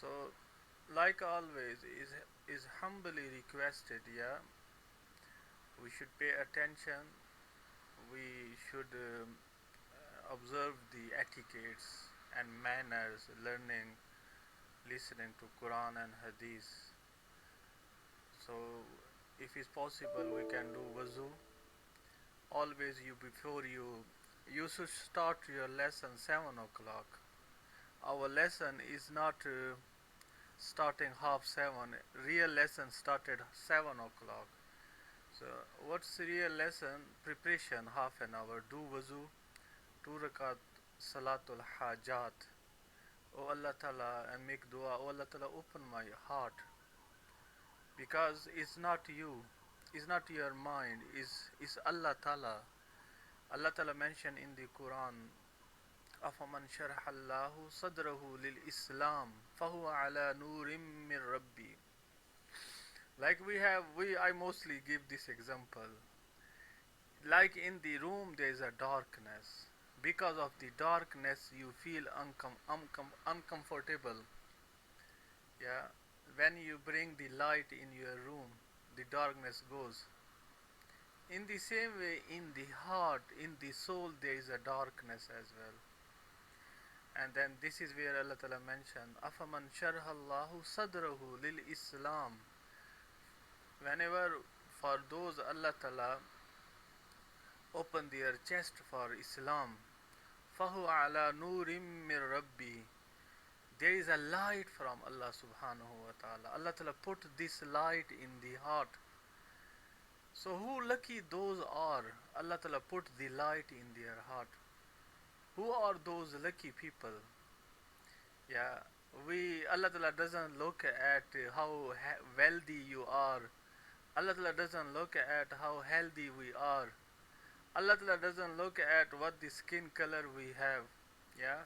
So, like always, is humbly requested. Yeah, we should pay attention. We should observe the etiquettes and manners, learning, listening to Quran and Hadith. So, if it's possible, we can do wuzu. Always, you should start your lesson 7 o'clock. Our lesson is not starting half seven. Real lesson started 7 o'clock. So, what's real lesson? Preparation half an hour. Do wuzu, 2 rakat salatul hajat. Oh Allah Ta'ala, and make dua. Oh Allah Ta'ala, open my heart, because it's not you, it's not your mind, it's Allah Ta'ala. Allah Ta'ala mentioned in the Quran, أَفَمَنْ شَرَحَ اللَّهُ صَدْرَهُ لِلْإِسْلَامِ فَهُوَ عَلَى نُورٍ مِّن رَبِّي. Like I mostly give this example. Like in the room there is a darkness. Because of the darkness you feel uncomfortable. Yeah. When you bring the light in your room, the darkness goes. In the same way, in the heart, in the soul, there is a darkness as well. And then this is where Allah Ta'ala mentioned, أَفَمَنْ شَرْحَ اللَّهُ صَدْرَهُ لِلْإِسْلَامِ. Whenever for those Allah Ta'ala open their chest for Islam, فَهُوَ عَلَى نُورٍ مِّن رَبِّي. There is a light from Allah Subhanahu wa Ta'ala. Allah Ta'ala put this light in the heart. So who lucky those are? Allah Ta'ala put the light in their heart. Who are those lucky people? Yeah, Allah Ta'ala doesn't look at how wealthy you are. Allah Ta'ala doesn't look at how healthy we are. Allah Ta'ala doesn't look at what the skin color we have. Yeah,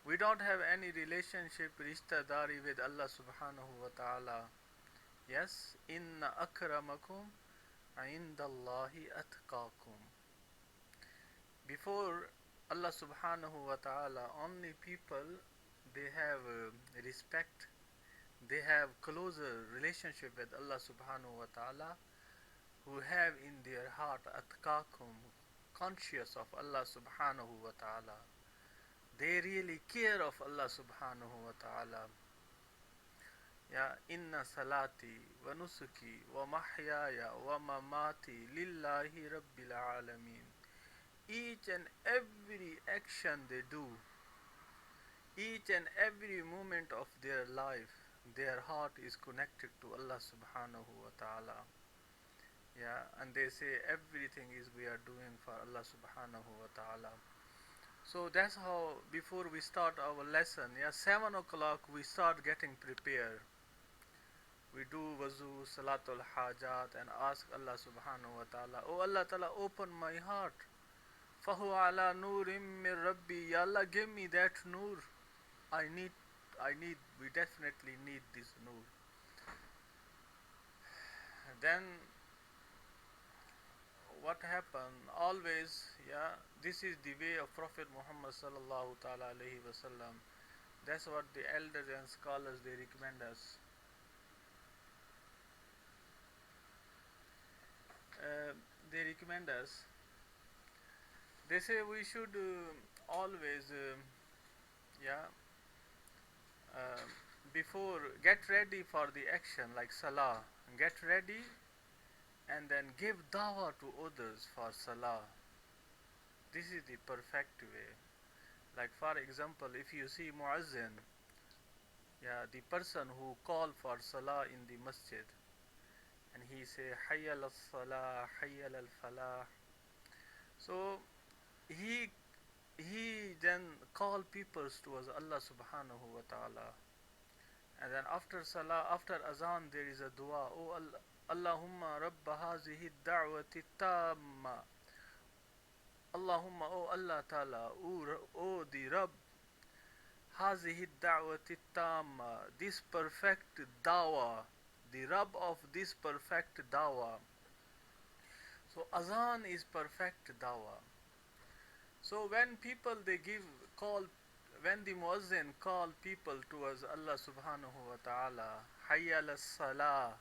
we don't have any relationship, rishtadari with Allah Subhanahu wa Ta'ala. Yes, inna akramakum indallahi atqakum. Before Allah Subhanahu wa Ta'ala, only people they have respect, they have closer relationship with Allah Subhanahu wa Ta'ala, who have in their heart atqakum, conscious of Allah Subhanahu wa Ta'ala. They really care of Allah Subhanahu wa Ta'ala. Ya inna salati wa nusuki wa mahyaya wa mamati lillahi rabbil alamin. Each and every action they do, each and every moment of their life, their heart is connected to Allah Subhanahu wa Ta'ala. Yeah, and they say everything is we are doing for Allah Subhanahu wa Ta'ala. So that's how before we start our lesson, yeah, 7 o'clock we start getting prepared. We do wuzu, salatul hajat, and ask Allah Subhanahu wa Ta'ala, oh Allah Ta'ala, open my heart. Fahu ala nurim min Rabbi. Ya Allah, give me that nur. I need, we definitely need this nur. Then what happened? Always, yeah, this is the way of Prophet Muhammad sallallahu ta'ala alayhi wasallam. That's what the elders and scholars they recommend us. Uh, they recommend us. They say we should always, yeah, uh, before get ready for the action like salah. Get ready and then give dawah to others for salah. This is the perfect way. Like for example, if you see muazzin, yeah, the person who call for salah in the masjid, and he say hayya al salah, hayya al falah. So he then call people towards Allah Subhanahu wa Taala, and then after salah, after azan, there is a dua. Oh Allah, Allahumma Rabba hazihi da'wati tamma. Allahumma, oh Allah Ta'ala, oh the Rabb, hazihi da'wati tamma, this perfect dawah, the Rabb of this perfect dawah. So azan is perfect dawah. So when people they give call, when the muezzin called people towards Allah subhanahu wa ta'ala, hayya ala salah,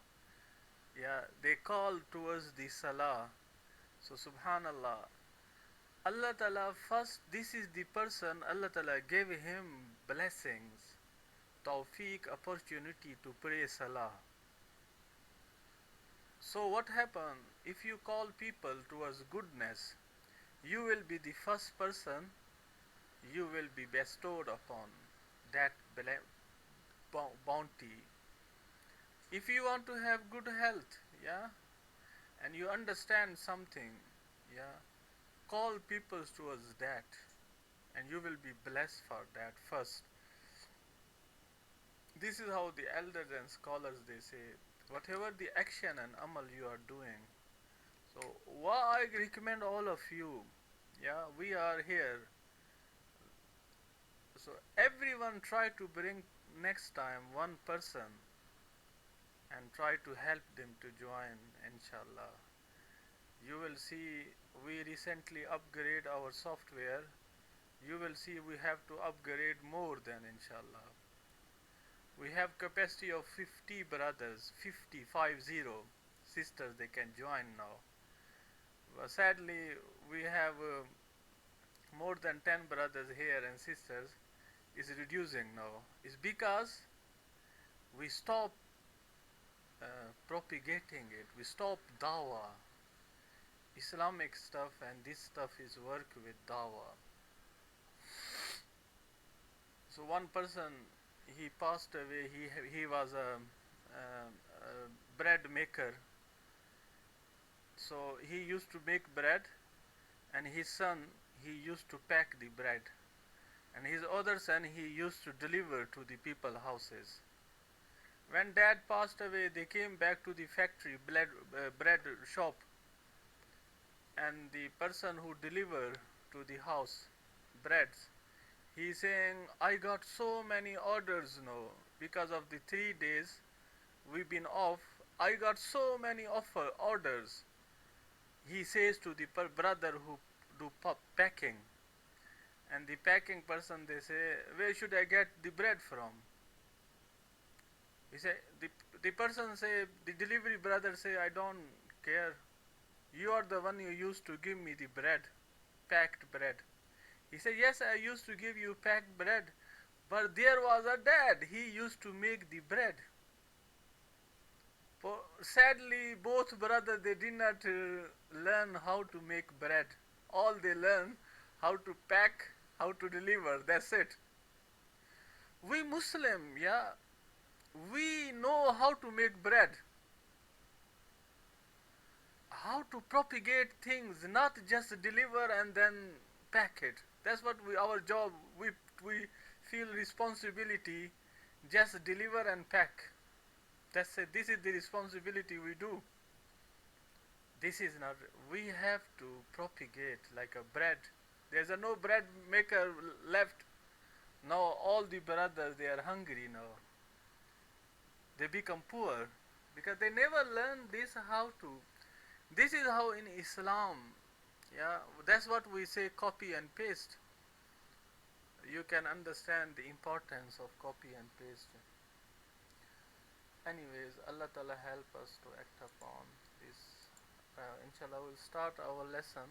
yeah, they call towards the salah. So subhanallah, Allah ta'ala first, this is the person Allah ta'ala gave him blessings, tawfiq, opportunity to pray salah. So what happened? If you call people towards goodness, you will be the first person you will be bestowed upon that bounty. If you want to have good health, yeah, and you understand something, yeah, call people towards that, and you will be blessed for that first. This is how the elders and scholars they say, whatever the action and amal you are doing. So what I recommend all of you, yeah, we are here. So everyone try to bring next time one person and try to help them to join, inshallah. You will see we recently upgrade our software. You will see we have to upgrade more than, inshallah. We have capacity of 50 brothers, 50 sisters they can join now. But sadly, we have more than 10 brothers here and sisters is reducing now. It's because we stop propagating it. We stop dawah, Islamic stuff, and this stuff is work with dawah. So one person, he passed away. He was a bread maker. So he used to make bread, and his son, he used to pack the bread, and his other son, he used to deliver to the people houses. When dad passed away, they came back to the factory bread shop, and the person who delivered to the house breads, he saying, I got so many orders now because of the 3 days we've been off. I got so many orders. He says to the brother who do packing, and the packing person, they say, where should I get the bread from? He say, the person say, the delivery brother say, I don't care. You are the one who used to give me the bread, packed bread. He said, yes, I used to give you packed bread, but there was a dad. He used to make the bread. Sadly, both brothers, they did not learn how to make bread. All they learn how to pack, how to deliver. That's it. We Muslim, yeah, we know how to make bread, how to propagate things, not just deliver and then pack it. That's what our job. We feel responsibility, just deliver and pack. That's it. This is the responsibility we do. This is not. We have to propagate like a bread. There's no bread maker left. Now all the brothers, they are hungry now. They become poor because they never learn this how to. This is how in Islam, yeah, that's what we say, copy and paste. You can understand the importance of copy and paste. Anyways, Allah Ta'ala help us to act upon this. Inshallah, we'll start our lesson.